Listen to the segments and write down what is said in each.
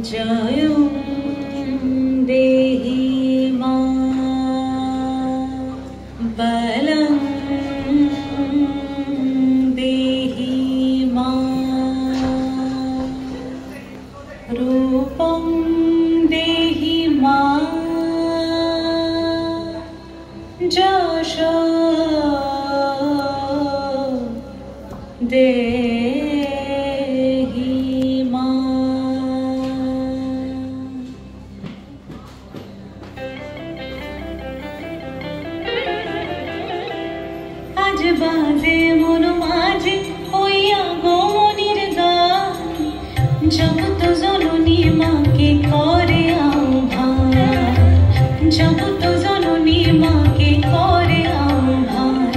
जयं देहि मां बलं देहि मां रूपं देहि मां यशो देहि मां। आज बाजे मन माझे हইया गो मनिर गान जगत जननी माके करे आह्वान जगत जननी माके करे आह्वान।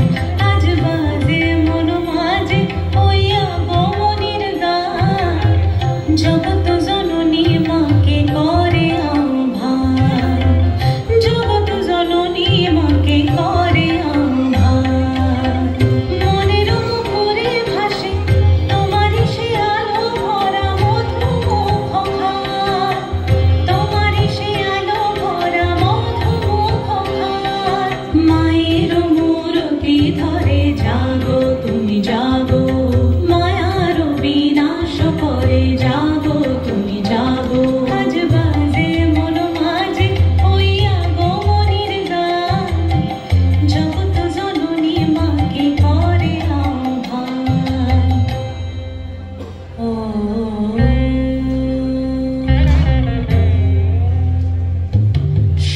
आज बाजे मन माझे हইয়া गो मनिर गान जगत जननी माके करे आह्वान जगत जननी माके करे ধরে জাগো তুমি জাগো মায়ার বিনাশ করে জাগো তুমি জাগো। আজ বাজে মন মাঝে হইয়া গো মনির গান জগত জননী মাকে করে আহ্বান। ও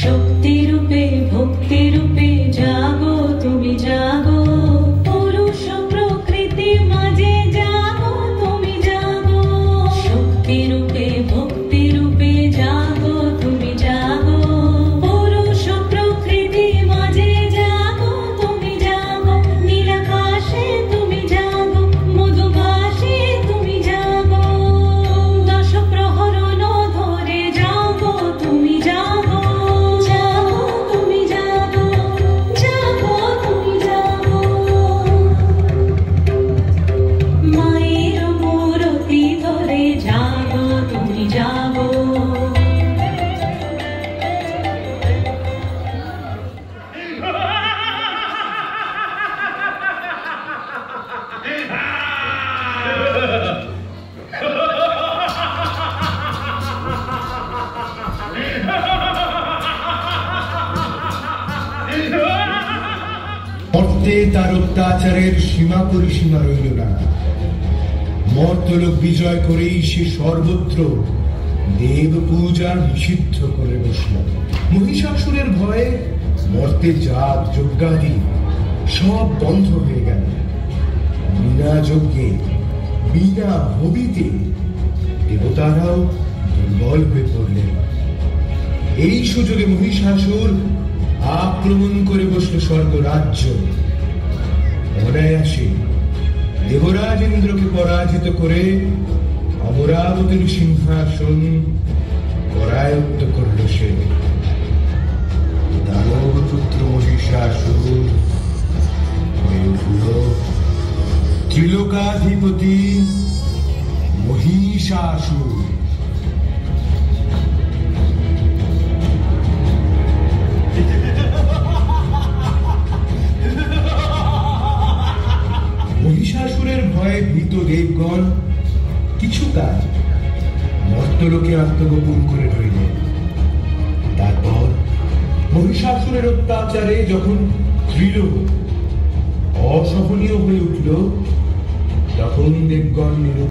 শক্তি রূপে ভক্তি রূপে জাগো তুমি জাগো পুরুষ প্রকৃতি মাঝে জাগো তুমি জাগো। শক্তি রূপে ভক্তি রূপে জাগো তুমি জাগো পুরুষ প্রকৃতি মাঝে জাগো তুমি জাগো। নীলাকাশে তুমি জাগো মধুভাষে তুমি জাগো দশ প্রহরণ ধরে জাগো তুমি জাগো জাগো তুমি জাগো জাগো তুমি জাগো। মায়ের মূরতি ধরে জাগো তুমি জাগো। মর্তে তার অত্যাচারের সীমা পরিসীমা রইল না। মর্তলোক বিজয় করেই সে সর্বত্র দেব পূজা নিষিদ্ধ করে বসল। মহিষাসুরের ভয়ে মর্তের জাত যজ্ঞাদি সব বন্ধ হয়ে গেল। বিনা যজ্ঞে বিনা হবিতে দেবতারাও দুর্বল হয়ে পড়লেন। এই সুযোগে মহিষাসুর আক্রমণ করে বসল স্বর্গরাজ্য। অনায়াসে দেবরাজ ইন্দ্রকে পরাজিত করে অমরাবতীর সিংহাসন করায়ত্ত করল সে। দানবপুত্র মহিষাসুর হয়ে উঠল ত্রিলোকাধিপতি মহিষাসুর। মহিষাসুরের ভয়ে ভীত দেবগণ কিছুকাল মর্তলোকে আত্মগোপন করে রইলেন। তারপর মহিষাসুরের অত্যাচারে যখন ত্রিলোক অসহনীয় হয়ে উঠল তখন দেবগণ